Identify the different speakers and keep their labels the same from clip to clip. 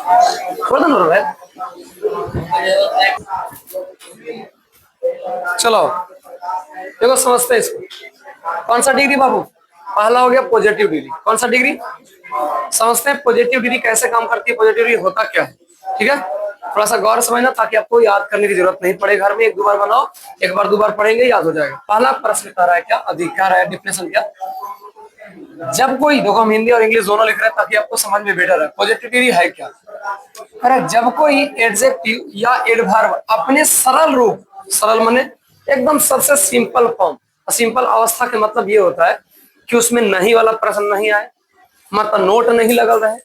Speaker 1: बोल दो ना भाई। चलो देखो समझते हैं इसको। कौन सा डिग्री बाबू? पहला हो गया पॉजिटिव डिग्री। कौन सा डिग्री? समझते हैं पॉजिटिव डिग्री कैसे काम करती है, पॉजिटिव डिग्री होता क्या है। ठीक है, थोड़ा सा गौर समझना ताकि आपको याद करने की जरूरत नहीं पड़े। घर में एक दो बार बनाओ, एक बार दो बार पढ़ेंगे याद हो जाएगा। पहला प्रश्न कह रहा है क्या, अधिकार है डिफिनेशन क्या। जब कोई, देखो हम हिंदी और इंग्लिश दोनों लिख रहे हैं ताकि आपको समझ में बेटर है। पॉजिटिव डिग्री है क्या? अरे जब कोई एडजेक्टिव या एडवर्ब अपने सरल रूप, सरल माने एकदम सबसे सिंपल फॉर्म, सिंपल अवस्था के मतलब ये होता है कि उसमें नहीं वाला प्रश्न नहीं आए, मतलब नोट नहीं लगल रहे,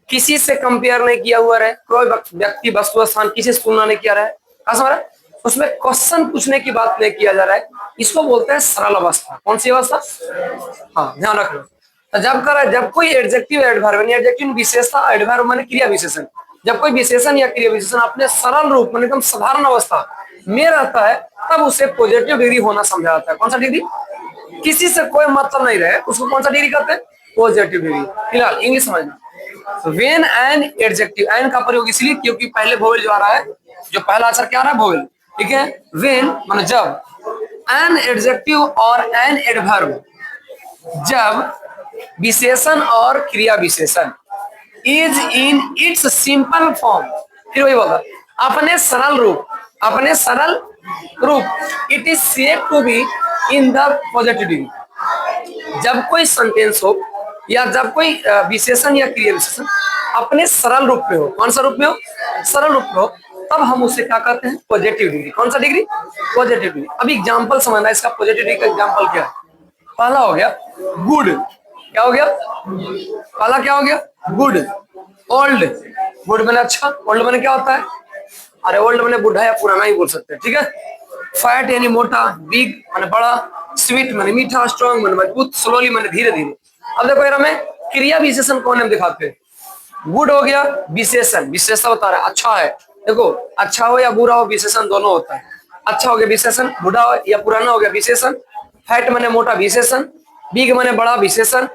Speaker 1: किसी से कंपेयर नहीं किया हुआ रहे, कोई व्यक्ति वस्तु स्थान किसी से तुलना नहीं किया रहे, समझ रहे, उसमें क्वेश्चन पूछने की बात नहीं किया जा रहा है, इसको बोलते हैं सरल अवस्था। कौन सी अवस्था? हाँ ध्यान रख लो। तो जब कर जब कोई एडजेक्टिव एडवर्ब, एडजेक्टिव विशेषता, एडवर्ब माने क्रिया विशेषण, जब कोई विशेषण या क्रिया विशेषण अपने सरल रूप में एकदम साधारण अवस्था में रहता है तब उसे पॉजिटिव डिग्री होना समझा जाता है। कौन सा डिग्री? किसी से कोई मतलब नहीं रहे उसको कौन सा डिग्री कहते हैं? Positive degree. फिलहाल इंग्लिश समझना। वेन एन एडजेक्टिव, एन का प्रयोग इसलिए क्योंकि पहले वोवेल जो आ रहा है, जो पहला अक्षर क्या आ रहा है? वोवेल। ठीक है, वेन माने जब, एन एडजेक्टिव और एन एडवर्ब जब विशेषण और क्रिया विशेषण is in its simple form, फिर वही बोला अपने सरल रूप, अपने सरल रूप, it is said to be in the positive degree. जब कोई सेंटेंस हो या जब कोई विशेषण या क्रिया विशेषण अपने सरल रूप में हो, कौन सा रूप में हो? सरल रूप में हो, तब हम उसे क्या कहते हैं? Positive degree. कौन सा डिग्री? Positive degree. अब एग्जांपल समझना इसका, पॉजिटिव डिग्री का एग्जांपल क्या है। पहला हो गया गुड, क्या हो गया? पहला क्या हो गया? गुड। ओल्ड, गुड मैंने अच्छा, ओल्ड मैंने क्या होता है? अरे ओल्ड मैंने बुढ़ा या पुराना ही बोल सकते हैं। ठीक है, फैट यानी मोटा, बिग मैंने बड़ा, स्वीट मैंने मीठा, स्ट्रॉन्ग मैंने मजबूत, स्लोली मैंने धीरे धीरे। अब देखो यार हमें क्रिया विशेषण कौन हम दिखाते हैं। गुड हो गया विशेषण, विशेषता बता रहा है अच्छा है। देखो अच्छा हो या बुरा हो विशेषण दोनों होता है। अच्छा हो गया विशेषण, बुढ़ा हो या पुराना हो गया विशेषण, फैट मैंने मोटा विशेषण, बिग मैंने बड़ा विशेषण,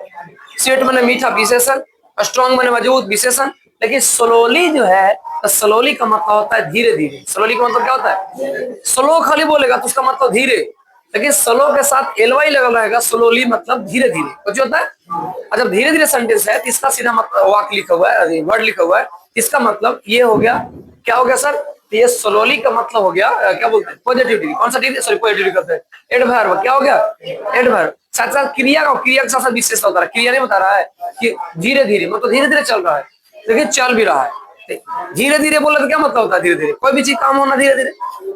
Speaker 1: स्वीट मैंने मीठा विशेषण, स्ट्रॉन्ग मैंने मजबूत विशेषण। लेकिन स्लोली जो है, तो स्लोली का मतलब होता है धीरे धीरे। स्लोली का मतलब क्या होता है? स्लो खाली बोलेगा तो उसका मतलब धीरे, लेकिन स्लो के साथ एलवाई लगा रहेगा, स्लोली मतलब धीरे धीरे। कुछ होता है जब धीरे धीरे सेंटेंस है तो इसका सीधा मतलब वाक्य लिखा हुआ है, वर्ड लिखा हुआ है, इसका मतलब ये हो गया, क्या हो गया सर? तो ये स्लोली का मतलब हो गया क्या बोलते हैं? Positive degree. कौन सा डिग्री? सॉरी पॉजिटिव डिग्री कहते हैं। एडवर्ब क्या हो गया? एडवर्ब साथ साथ क्रिया का, क्रिया के साथ साथ विशेषता होता है। क्रिया नहीं बता रहा है कि धीरे धीरे मतलब धीरे धीरे चल रहा है, लेकिन चल भी रहा है। धीरे धीरे बोला तो क्या मतलब होता है? धीरे धीरे कोई भी चीज काम होना धीरे धीरे।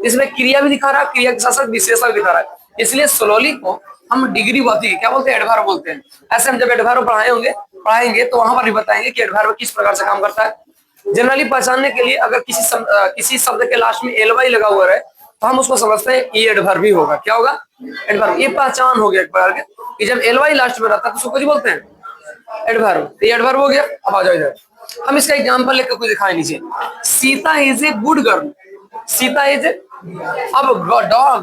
Speaker 1: इसमें क्रिया भी दिखा रहा है, क्रिया के साथ साथ विशेषता भी दिखा रहा है, इसलिए स्लोली को हम डिग्री बोलते हैं, क्या बोलते हैं? एडवर्ब बोलते हैं। ऐसे हम जब एडवर्ब पढ़ाएंगे तो वहां पर भी बताएंगे कि एडवर्ब किस प्रकार से काम करता है। जनरली पहचानने के लिए अगर किसी शब्द के लास्ट में एलवाई लगा हुआ है तो हम उसको समझते हैं ये एडवर्ब ही होगा। क्या होगा? एडवर्ब। ये पहचान हो गया एक बार कि जब एलवाई लास्ट में रहता है तो उसको कुछ बोलते हैं एडवर्ब। ये एडवर्ब हो गया। अब आ जाओ इधर, हम इसका एग्जांपल लेकर कुछ दिखाए नीचे। Sita is a good girl, Sita is. अब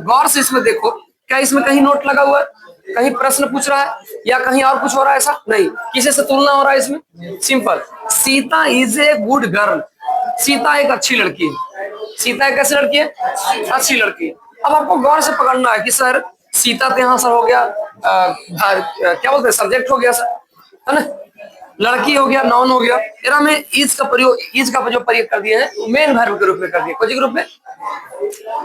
Speaker 1: गौर से इसमें देखो, क्या इसमें कहीं नोट लगा हुआ है? कहीं प्रश्न पूछ रहा है या कहीं और कुछ हो रहा है? ऐसा नहीं। किसी से तुलना हो रहा है इसमें? Simple, Sita is a good girl, Sita एक अच्छी लड़की है। सीता एक कैसी लड़की है? अच्छी लड़की है। अब आपको गौर से पकड़ना है कि सर सीता तो यहाँ सर हो गया क्या बोलते हैं, सब्जेक्ट हो गया सर, है ना, लड़की हो गया, नाउन हो गया। फिर हमें इज का प्रयोग, इज का जो प्रयोग कर दिया है मेन वर्ब के रूप में कर दिया। कौन के रूप में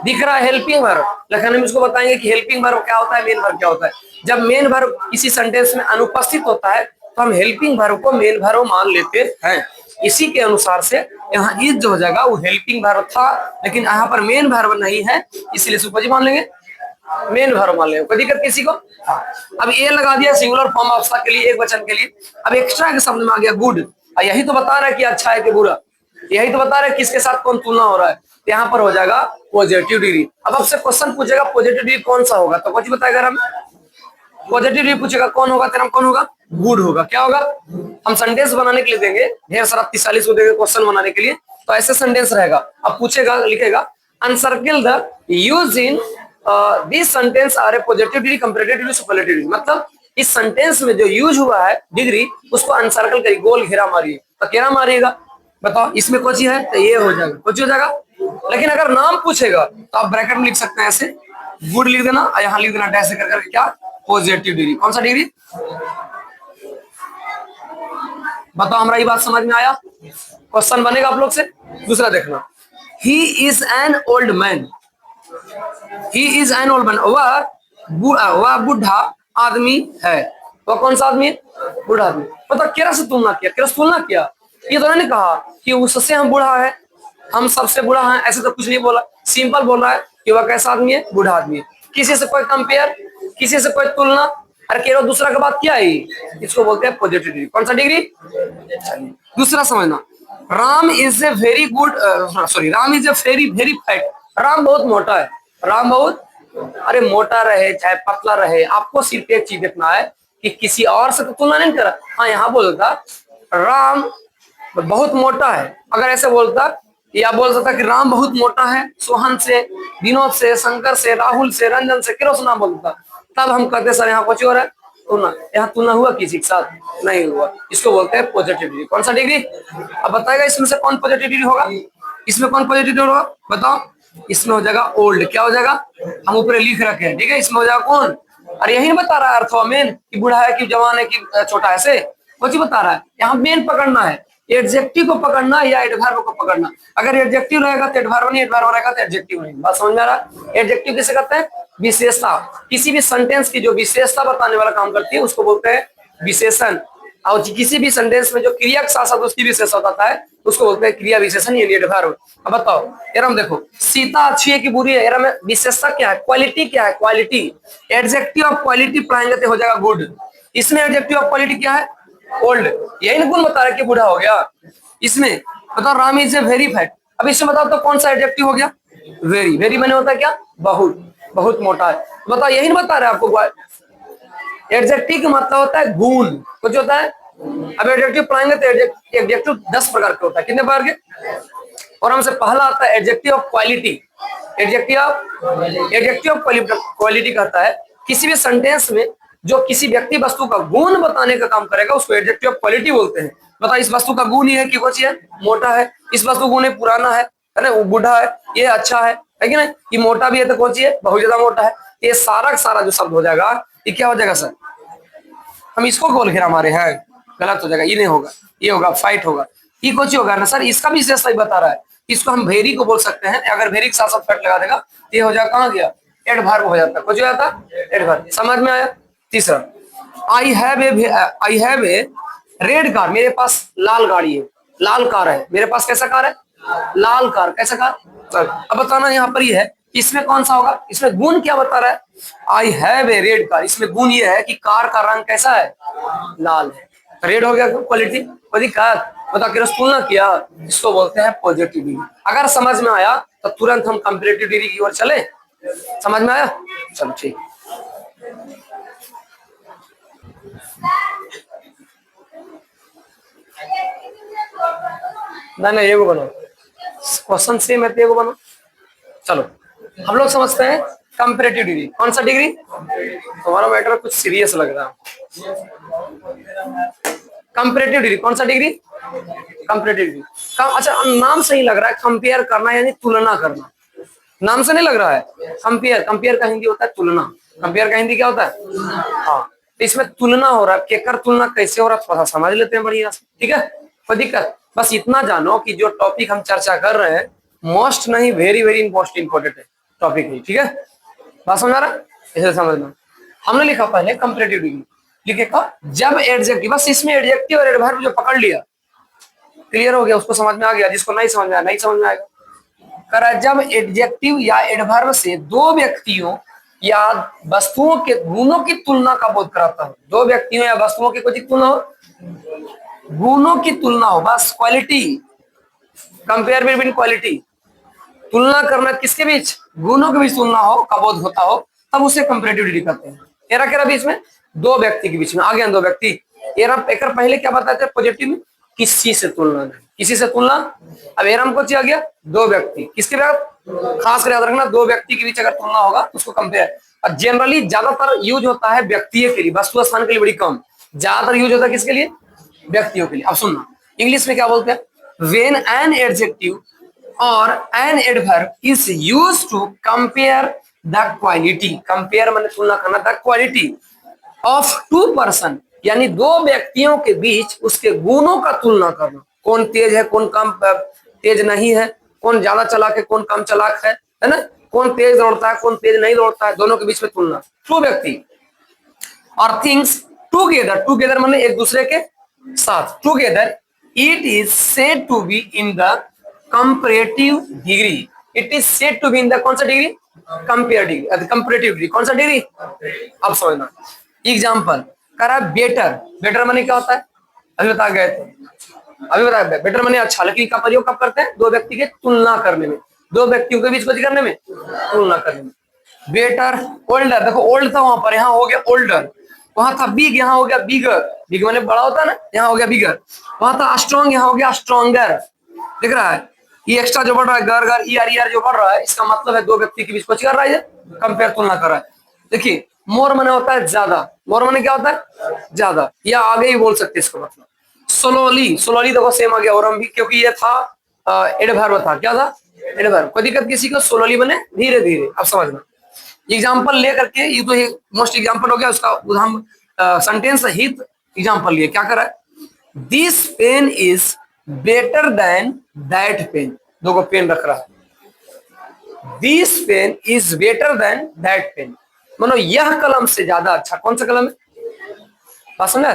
Speaker 1: दिख रहा है? Helping verb. लेकिन हम इसको बताएंगे कि हेल्पिंग वर्ब क्या होता है, मेन वर्ब क्या होता है। जब मेन वर्ब किसी सेंटेंस में अनुपस्थित होता है तो हम हेल्पिंग वर्ब को मेन वर्ब मान लेते हैं। इसी के अनुसार से यहाँ इज जो हो जाएगा वो हेल्पिंग वर्ब था, लेकिन यहाँ पर मेन वर्ब नहीं है, इसलिए सुपरजी मान लेंगे, मेन वर्ब मान लेंगे। कोई दिक्कत किसी को? अब ये लगा दिया सिंगुलर फॉर्म अवस्था के लिए, एक वचन के लिए। अब एक्स्ट्रा के शब्द में आ गया गुड, यही तो बता रहा है कि अच्छा है कि बुरा, यही तो बता रहा है किसके साथ कौन तुलना हो रहा है। यहाँ पर हो जाएगा पॉजिटिव डिग्री। अब आपसे क्वेश्चन पूछेगा पॉजिटिव डिग्री कौन सा होगा, तो कुछ बताएगा हम। पॉजिटिव डिग्री पूछेगा कौन होगा, तेरा कौन होगा? गुड होगा। क्या होगा? हम सेंटेंस बनाने के लिए देंगे, ढेर सारा 43 को देंगे क्वेश्चन बनाने के लिए, तो ऐसे सेंटेंस रहेगा। अब पूछेगा, लिखेगा encircle the use in this sentence are a positive degree comparative degree superlative degree. मतलब इस सेंटेंस में जो यूज हुआ है डिग्री उसको अनसर्कल करिए, गोल घेरा मारिए। तो घेरा मारिएगा बताओ इसमें कोई चीज है तो ये हो जाएगा, कोई हो जाएगा। लेकिन अगर नाम पूछेगा तो आप ब्रैकेट में लिख सकते हैं ऐसे, गुड लिख देना और यहाँ लिख देना डैश कर करके क्या, पॉजिटिव डिग्री। कौन सा डिग्री, बताओ हमारा ये बात समझ में आया। क्वेश्चन बनेगा आप लोग से। दूसरा देखना, he is an old man, he is an old man, वह बूढ़ा आदमी है। वह कौन सा आदमी है, बूढ़ा आदमी। मतलब केरा से तुलना किया, केरा से तुलना किया। ये तो नहीं कहा कि उससे हम बूढ़ा है, हम सबसे बूढ़ा हैं, ऐसे तो कुछ नहीं बोला। सिंपल बोल रहा है कि वह कैसा आदमी है, बूढ़ा आदमी है। किसी से कोई कंपेयर, किसी से कोई तुलना, अरे केवल दूसरा का बात क्या है, इसको बोलते हैं पॉजिटिव डिग्री। कौन सा डिग्री, दूसरा समझना, Ram is a very good, sorry, Ram is a very very fat. Ram बहुत मोटा है, राम बहुत, अरे मोटा रहे चाहे पतला रहे, आपको सिर्फ एक चीज देखना है कि किसी और से तो तुलना नहीं करा। हाँ यहाँ बोलता राम बहुत मोटा है, अगर ऐसे बोलता या बोल सकता कि राम बहुत मोटा है सोहन से, विनोद से, शंकर से, राहुल से, रंजन से, किरो से नाम बोलता, तब हम कहते सर यहाँ कुछ और है तुलना। यहाँ तुलना हुआ किसी के साथ, नहीं हुआ, इसको बोलते हैं पॉजिटिव डिग्री। कौन सा डिग्री, अब बताएगा इसमें से कौन पॉजिटिव डिग्री होगा, इसमें कौन पॉजिटिव डिग्री होगा बताओ। इसमें हो जाएगा ओल्ड, क्या हो जाएगा, हम ऊपर लिख रखे हैं, ठीक है। इसमें हो जाएगा कौन, अरे यही बता रहा है अर्थवा मेन, कि बूढ़ा है कि जवान है कि छोटा है, से कुछ बता रहा है। यहाँ मेन पकड़ना है, एडजेक्टिव को पकड़ना या एडवर्ब को पकड़ना। अगर एडजेक्टिव रहेगा तो एडवर्ब नहीं, एडवर्ब रहेगा तो एडजेक्टिव नहीं। बात समझ में आ रहा है। एडजेक्टिव किसे कहते हैं, विशेषता, किसी भी सेंटेंस की जो विशेषता बताने वाला काम करती है उसको बोलते हैं विशेषण। और किसी भी सेंटेंस में जो क्रिया के साथ साथ उसकी विशेषता बताता है उसको बोलते हैं क्रिया विशेषण, यानी एडवर्ब। अब बताओ एरम, देखो सीता अच्छी है कि बुरी है, एरम में विशेषता क्या है, क्वालिटी क्या है, क्वालिटी। एडजेक्टिव ऑफ क्वालिटी पढ़ाएंगे तो हो जाएगा गुड। इसमें एडजेक्टिव ऑफ क्वालिटी क्या है, ओल्ड, यही ना गुण बता रहा है कि बूढ़ा हो गया। इसमें बताओ Ram is a very fat, अब इसमें बताओ तो कौन सा एडजेक्टिव हो गया, वेरी। वेरी मैंने होता है क्या, बहुत, बहुत मोटा है। बताओ यही नहीं बता रहे आपको, एडजेक्टिव का मतलब होता है गुण, कुछ होता है। अब एडजेक्टिव पढ़ाएंगे तो एडजेक्टिव 10 प्रकार के होता है, कितने प्रकार के, और हमसे पहला आता है adjective of quality. Adjective of quality कहता है किसी भी सेंटेंस में जो किसी व्यक्ति वस्तु का गुण बताने का काम करेगा उसको एडजेक्टिव ऑफ क्वालिटी बोलते हैं। बताओ इस वस्तु का गुण ही है कि कुछ है, मोटा है, इस वस्तु गुण है पुराना है ना, वो बूढ़ा है, ये अच्छा है कि नहीं, ये मोटा भी है तो कौन सी है, बहुत ज्यादा मोटा है। ये सारा का सारा जो शब्द हो जाएगा ये क्या हो जाएगा सर, हम इसको गोल घेरा मारे हैं, गलत हो जाएगा, ये नहीं होगा, ये होगा फाइट होगा, ये कुछ होगा ना सर, इसका भी विशेषता ही बता रहा है। इसको हम भेरी को बोल सकते हैं, अगर भेरी के साथ साथ फैट लगा देगा तो ये हो जाएगा, कहाँ गया, एडवर्ब हो जाता है, कुछ हो जाता है एडवर्ब। समझ में आया। तीसरा, I have a red car, मेरे पास लाल गाड़ी है, लाल कार है मेरे पास, कैसा कार है, लाल कार, कैसा कार। अब बताना यहाँ पर ये है इसमें कौन सा होगा, इसमें गुण क्या बता रहा है, I have a red car, इसमें गुण ये है कि कार का रंग कैसा है, लाल है, रेड हो गया क्वालिटी, दिक्कत बता के तुलना किया, इसको बोलते हैं पॉजिटिव डिग्री। अगर समझ में आया तो तुरंत हम कंपैरेटिव डिग्री की ओर चले, समझ में आया, चलो ठीक। नहीं ये को बनो, क्वेश्चन सेम है तो ये को बनो। चलो हम लोग समझते हैं कंपैरेटिव डिग्री, कौन सा डिग्री, तुम्हारा मैटर कुछ सीरियस लग रहा है। कंपैरेटिव डिग्री कौन सा डिग्री, कंपैरेटिव डिग्री। अच्छा नाम सही लग रहा है, कंपेयर करना यानी तुलना करना, नाम से नहीं लग रहा है। कंपेयर, कंपेयर का हिंदी होता है तुलना, कंपेयर का हिंदी क्या होता है, हाँ, इसमें तुलना हो रहा है, केकर तुलना कैसे हो रहा है थोड़ा सा समझ लेते हैं बढ़िया से, ठीक है, कोई दिक्कत। बस इतना जानो कि जो टॉपिक हम चर्चा कर रहे हैं मोस्ट नहीं वेरी वेरी मोस्ट इंपोर्टेंट है टॉपिक ही, ठीक है, बात समझ आ रहा है, इसे समझना। हमने लिखा पहले कंपैरेटिव डिग्री, लिखेगा जब एडजेक्टिव, बस इसमें एडजेक्टिव और एडवर्ब जो पकड़ लिया क्लियर हो गया, उसको समझ में आ गया, जिसको नहीं समझ में आया नहीं समझ में आएगा। करा जब एडजेक्टिव या एडवर्ब से दो व्यक्तियों या वस्तुओं के गुणों की तुलना का बोध कराता हो, दो व्यक्तियों या वस्तुओं की कोई तुलना हो, गुणों की तुलना हो, बस क्वालिटी, कंपेयर बिटवीन क्वालिटी, तुलना करना किसके बीच, गुणों के बीच तुलना हो का बोध होता हो, तब उसे कंपैरेटिव डिग्री कहते हैं। एरा केरा बीच में, दो व्यक्ति के बीच में, आ गया दो व्यक्ति, एरा एक पहले क्या बताते हैं पॉजिटिव में, किसी से तुलना नहीं, किसी से तुलना। अब एरम को आ गया दो व्यक्ति, किसके बाद खास कर याद रखना, दो व्यक्ति के बीच अगर तुलना होगा तो उसको कंपेयर। और जनरली ज्यादातर यूज होता है व्यक्तियों के लिए, वस्तु स्थान के लिए बड़ी कम, ज्यादातर यूज होता है किसके लिए, व्यक्तियों के लिए। अब सुनना इंग्लिश में क्या बोलते हैं, when an adjective or an adverb is used to compare the quality, compare माने तुलना करना, the quality of two person, यानी दो व्यक्तियों के बीच उसके गुणों का तुलना करना, कौन तेज है कौन कम तेज नहीं है, कौन ज्यादा चालाक है कौन कम चालाक है ना, कौन तेज दौड़ता है कौन तेज नहीं दौड़ता है, दोनों के बीच में तुलना, दो व्यक्ति और थिंग्स टुगेदर, टुगेदर माने एक दूसरे के साथ, together, it is said to be in the comparative degree, it is said to be in the कौन सा डिग्री, कंपैरेटिव, कंपैरेटिव डिग्री, कौन सा डिग्री, अब समझना। एग्जांपल करा बेटर, बेटर माने क्या होता है, अभी बता गए थे, अभी बताया बेटर माने अच्छा, लेकिन का प्रयोग कब करते हैं, दो व्यक्ति के तुलना करने में, दो व्यक्तियों के बीच कुछ करने में, तुलना करने में। बेटर, ओल्डर, देखो ओल्ड था वहां पर, यहाँ हो गया ओल्डर, वहां था बिग, यहाँ हो गया बिगर, बिग माने बड़ा होता है ना, यहाँ हो गया बिगर, वहां था स्ट्रॉन्ग, यहाँ हो गया स्ट्रॉन्गर, दिख रहा है, ये एक्स्ट्रा जो बढ़ रहा है गर गर ई आर जो बढ़ रहा है, इसका मतलब है दो व्यक्ति के बीच कुछ कर रहा है, कंपेयर तुलना कर रहा है। देखिए मोर माने होता है ज्यादा, मोर माने क्या होता है ज्यादा, या आगे ही बोल सकते इसका मतलब। स्लोली, स्लोली देखो सेम आ गया, और हम भी, क्योंकि ये था एडवर्ब था, क्या था एडवर्ब, कोई दिक्कत किसी को, स्लोली माने धीरे धीरे, अब समझना। एग्जाम्पल ले करके, ये तो मोस्ट एग्जाम्पल हो गया, उसका उदाहरण सेंटेंस सहित एग्जाम्पल लिए, क्या करा, this pen is better than that pen, दो को पेन रख रहा है, this pen is better than that pen, मानो यह कलम से ज्यादा अच्छा, कौन सा कलम है, बात समझा,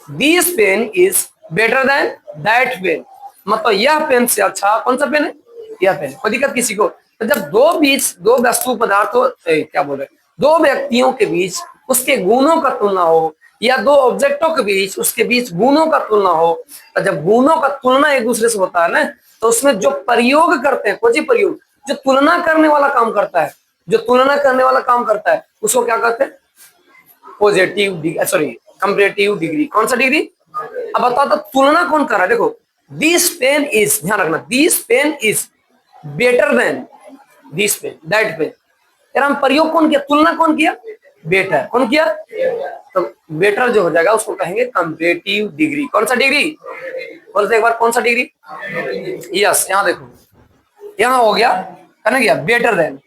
Speaker 1: this pen is better than that pen, मतलब यह पेन से अच्छा कौन सा पेन है, यह पेन, कोई दिक्कत किसी को। तो जब दो वस्तु पदार्थों क्या बोल रहे, दो व्यक्तियों के बीच उसके गुणों का तुलना हो, या दो ऑब्जेक्टों के बीच उसके बीच गुणों का तुलना हो, तो जब गुणों का तुलना एक दूसरे से होता है ना, तो उसमें जो प्रयोग करते हैं, कोई प्रयोग जो तुलना करने वाला काम करता है, जो तुलना करने वाला काम करता है उसको क्या कहते हैं, पॉजिटिव, सॉरी कंपैरेटिव डिग्री, कौन सा डिग्री, अब बताओ तो तुलना कौन कर रहा है, देखो दिस पेन इज, ध्यान रखना, this pen is better than this pen that pen, यार हम प्रयोग कौन किया, तुलना कौन किया, बेटर, कौन किया, तो बेटर जो हो जाएगा उसको कहेंगे कंपैरेटिव डिग्री, कौन सा डिग्री, बोलते एक बार कौन सा डिग्री, यस, यहाँ देखो, यहाँ हो गया कहना गया बेटर देन,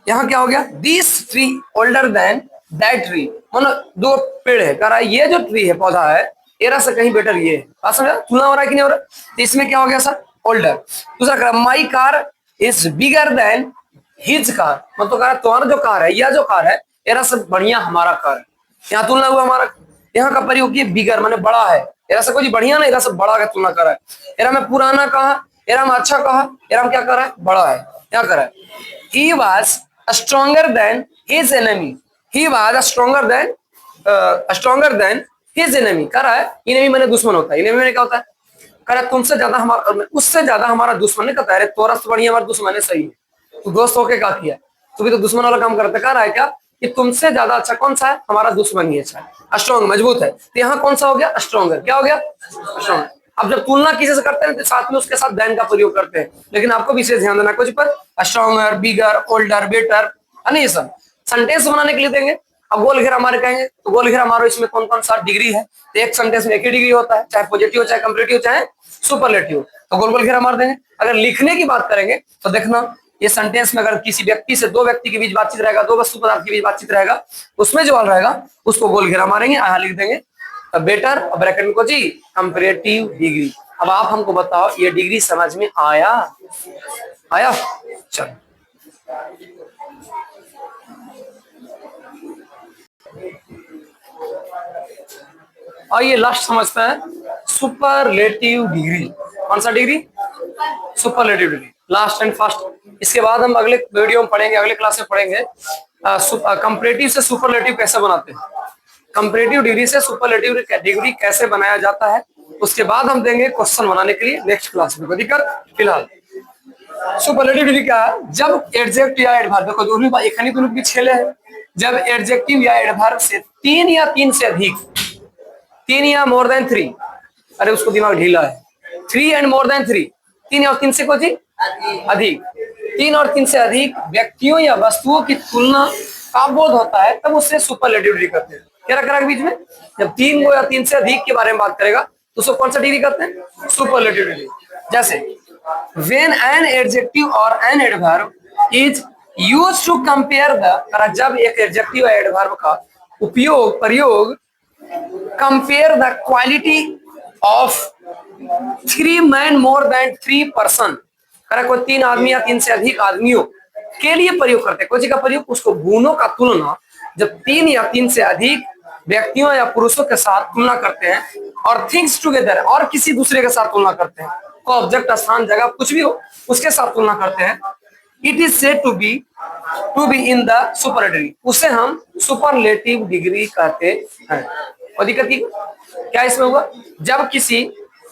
Speaker 1: यहाँ क्या हो गया, this tree older than that tree, मानो दो पेड़ है, कह रहा है ये जो ट्री है पौधा है एरा से कहीं बेटर ये है, समझा, तुलना हो रहा है कि नहीं हो रहा, तो इसमें क्या हो गया सर, ओल्डर। दूसरा कह रहा my car is bigger than his car, मतलब कह रहा तुम्हारा जो कार है, यह जो कार है एरा से बढ़िया हमारा कार है, यहाँ तुलना हुआ हमारा, यहाँ का प्रयोग किया बिगर माने बड़ा है, एरा से कुछ बढ़िया ना, एरा से बड़ा का तुलना कर रहा है, एरा में पुराना कहा, एरा में अच्छा कहा, एरा में क्या कर रहा है, बड़ा है, क्या कर रहा है, he was stronger than his enemy, he was stronger than his enemy, कह रहा है enemy माने दुश्मन होता है, enemy माने क्या होता है, कह रहा है तुमसे ज्यादा हमारा, उससे ज्यादा हमारा दुश्मन है, कहता है तोरा से बढ़िया हमारा दुश्मन है, सही है, तो दोस्त होके क्या किया, तू भी तो दुश्मन वाला काम करता है, कह रहा है क्या कि तुमसे ज्यादा अच्छा कौन सा है, हमारा दुश्मन ही अच्छा है, स्ट्रॉन्ग मजबूत है, तो यहाँ कौन सा हो गया, स्ट्रॉन्गर, क्या हो गया, स्ट्रॉन्ग। अब जब तुलना किसी से करते हैं तो साथ में उसके साथ देन का प्रयोग करते हैं, लेकिन आपको विशेष ध्यान देना कुछ पर, स्ट्रॉन्गर, बिगर, ओल्डर, बेटर, ये सब सेंटेंस बनाने के लिए देंगे। अब गोल घेरा मारे कहेंगे तो गोल घेरा मारो, इसमें कौन कौन सा डिग्री है, तो एक सेंटेंस में एक ही डिग्री होता है, चाहे पॉजिटिव चाहे कंपैरेटिव चाहे सुपरलेटिव, तो गोल गोल घेरा मार देंगे। अगर लिखने की बात करेंगे तो देखना ये सेंटेंस में अगर किसी व्यक्ति से दो व्यक्ति के बीच बातचीत रहेगा, दो वस्तु पदार्थ के बीच बातचीत रहेगा, उसमें जो वाल रहेगा उसको गोल घेरा मारेंगे, यहाँ लिख देंगे बेटर और ब्रैकेट में को जी कंपैरेटिव डिग्री। अब आप हमको बताओ ये डिग्री समझ में आया, आया, चलो और ये लास्ट समझते हैं सुपरलेटिव डिग्री, कौन सा degree, superlative degree, last and first. इसके बाद हम अगले वीडियो में पढ़ेंगे, अगले क्लास में पढ़ेंगे कंपैरेटिव से सुपरलेटिव कैसे बनाते हैं, कंपैरेटिव डिग्री से सुपरलेटिव डिग्री कैसे बनाया जाता है, उसके बाद हम देंगे क्वेश्चन बनाने के लिए नेक्स्ट क्लास में, कोई दिक्कत। फिलहाल सुपरलेटिव डिग्री क्या है, जब एडजेक्टिव या एडवर्ब, देखो दोनों एखनी दोनों की छेले है, जब एडजेक्टिव या एडवर्ब से तीन या तीन से अधिक, तीन या मोर देन थ्री, अरे उसको दिमाग ढीला है, three and more than three, तीन और तीन से कुछ अधिक, तीन और तीन से अधिक व्यक्तियों या वस्तुओं की तुलना का बोध होता है, तब उससे सुपरलेटिव डिग्री करते हैं। क्या रख रहा है बीच में, जब तीन को या तीन से अधिक के बारे में बात करेगा तो उसको कौन सा डिग्री कहते हैं? Superlative degree. जैसे व्हेन एन एडजेक्टिव और an adverb is used to compare the, जब एक एडजेक्टिव या एडवर्ब का प्रयोग compare the quality of 3 man more than 3 person, कोई 3 आदमी या 3 से अधिक आदमियों के लिए प्रयोग करते हैं। कोई चीज का प्रयोग, उसको गुणों का तुलना जब 3 या 3 से अधिक व्यक्तियों या पुरुषों के साथ तुलना करते हैं, और थिंग्स टुगेदर, और किसी दूसरे के साथ तुलना करते हैं, को ऑब्जेक्ट, स्थान, जगह कुछ भी हो उसके साथ तुलना करते हैं, it is said to be in the superlative, उसे हम सुपरलेटिव डिग्री कहते हैं। और दिक्कत क्या इसमें हुआ? जब किसी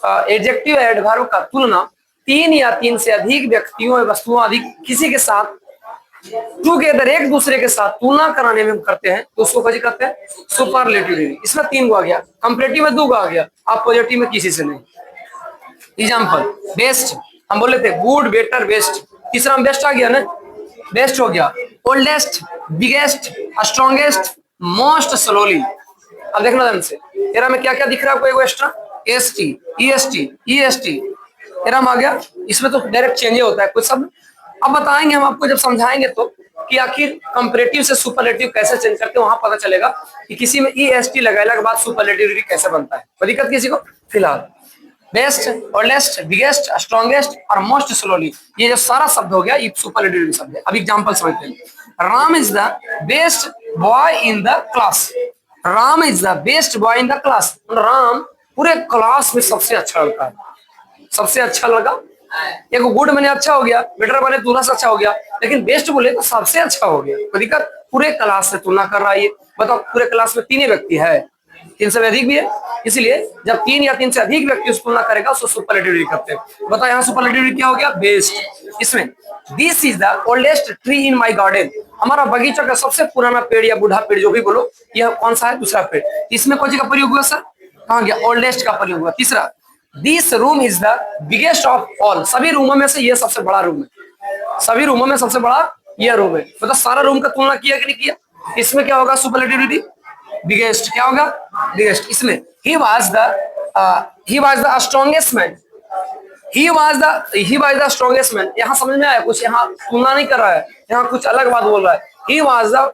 Speaker 1: एडजेक्टिव या एडवर्ब का तुलना 3 या 3 से अधिक व्यक्तियों या वस्तुओं अधिक किसी के साथ टुगेदर, एक दूसरे के साथ तुलना कराने में करते हैं, तो उसको क्या कहते हैं? Superlative degree. इसमें 3 को आ गया, कंपैरेटिव में 2 को आ गया, आप पॉजिटिव में किसी से नहीं। एग्जाम्पल, बेस्ट हम बोले थे, गुड, बेटर, बेस्ट, तीसरा में बेस्ट आ गया ना, बेस्ट हो गया। Oldest, biggest, strongest, most slowly. अब देखना ध्यान से, तेरा में क्या क्या दिख रहा है आपको? एक्स्ट्रा एसटी, ईएसटी, ईएसटी तेरा में आ गया। इसमें तो डायरेक्ट चेंज होता है कुछ शब्द। अब बताएंगे हम आपको, जब समझाएंगे तो, कि आखिर कंपैरेटिव से सुपरलेटिव कैसे चेंज करते हैं, वहां पता चलेगा कि किसी में ईएसटी लगाने के बाद सुपरलेटिव डिग्री कैसे बनता है। कोई दिक्कत किसी को? फिलहाल बेस्ट, ओल्डेस्ट, बिगेस्ट, स्ट्रॉन्गेस्ट और मोस्ट स्लोली, ये जो सारा शब्द हो गया, ये सुपरलेटिव शब्द है। अब एग्जांपल समझते हैं। Ram is the best boy in the class. Ram is the best boy in the class. Ram पूरे क्लास में सबसे अच्छा लड़का है, सबसे अच्छा लगा। एक गुड मैंने अच्छा हो गया, बेटर बने तुलना से अच्छा हो गया, लेकिन बेस्ट बोले तो सबसे अच्छा हो गया। कोई दिक्कत? पूरे क्लास से तुलना कर रहा है। ये बताओ, पूरे क्लास में 3 ही व्यक्ति है, 3 से अधिक भी है, इसलिए जब 3 या 3 से अधिक व्यक्ति उसको तुलना करेगा उसको सुपरलेटिव डिग्री कहते हैं। बताओ यहाँ सुपरलेटिव डिग्री क्या हो गया? बेस्ट। इसमें this is the oldest tree in my garden, हमारा बगीचा का सबसे पुराना पेड़ या बूढ़ा पेड़ जो भी बोलो, यह कौन सा है? दूसरा पेड़। इसमें कौन सी का प्रयोग हुआ सर? कहाँ गया? ओल्डेस्ट का प्रयोग हुआ। तीसरा, this room is the biggest of all, सभी रूमों में से यह सबसे बड़ा रूम है, सभी रूमों में सबसे बड़ा यह रूम है। मतलब सारा रूम का तुलना किया कि नहीं किया? इसमें क्या होगा? Superlative degree biggest. क्या होगा? बिगेस्ट। इसमें he was the strongest man, he was the strongest man। यहाँ समझ में आया कुछ? यहाँ तुलना नहीं कर रहा है, यहाँ कुछ अलग बात बोल रहा है। he was the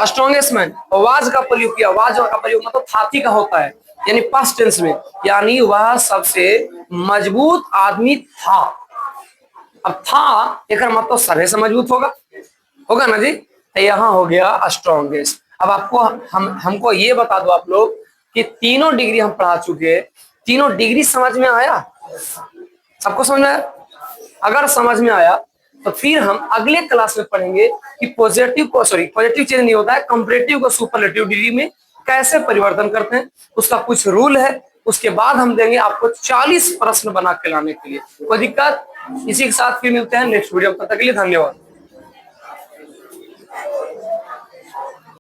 Speaker 1: strongest man, was का प्रयोग किया, was का प्रयोग मतलब था का होता है, यानी पास्ट टेंस में, यानी वह सबसे मजबूत आदमी था। अब था एक मतलब सभी से मजबूत होगा ना जी। यहाँ हो गया स्ट्रॉन्गेस्ट। अब आपको हमको ये बता दो आप लोग कि तीनों डिग्री हम पढ़ा चुके, तीनों डिग्री समझ में आया? सबको समझ में आया? अगर समझ में आया तो फिर हम अगले क्लास में पढ़ेंगे कि पॉजिटिव चेंज नहीं होता है, कंपैरेटिव को सुपरलेटिव डिग्री में कैसे परिवर्तन करते हैं, उसका कुछ रूल है। उसके बाद हम देंगे आपको 40 प्रश्न बना के लाने के लिए। कोई दिक्कत? इसी के साथ फिर मिलते हैं नेक्स्ट वीडियो। तब तक के लिए धन्यवाद।